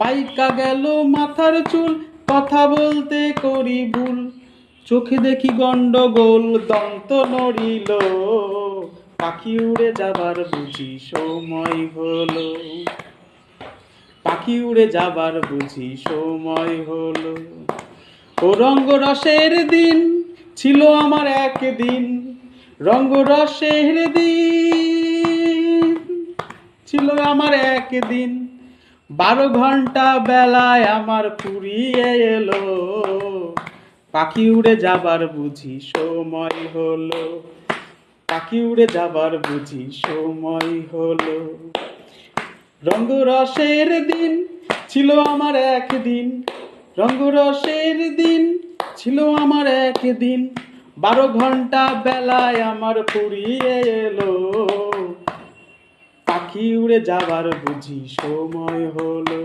পাইকা গেল মাথার চুল, কথা বলতে করি ভুল, চোখে দেখি গন্ডগোল, দন্ত নড়িল, পাখি উড়ে যাবার বুঝি সময় হলো, পাখি উড়ে যাবার বুঝি সময় হলো। ও রঙ্গরসের দিন ছিল আমার একদিন, রঙ্গরসের দিন ছিল আমার একদিন, 12 ঘন্টা বেলায় আমার ফুরিয়ে এলো, পাখি উড়ে যাবার বুঝি সময় হলো, পাখি উড়ে যাবার বুঝি সময় হলো। রঙ্গরসের দিন ছিল আমার একদিন, রঙ্গরসের দিন ছিল আমার একদিন, 12 ঘন্টা বেলায় আমার ফুরিয়ে এলো, পাখি উড়ে যাবার বুঝি সময় হলো।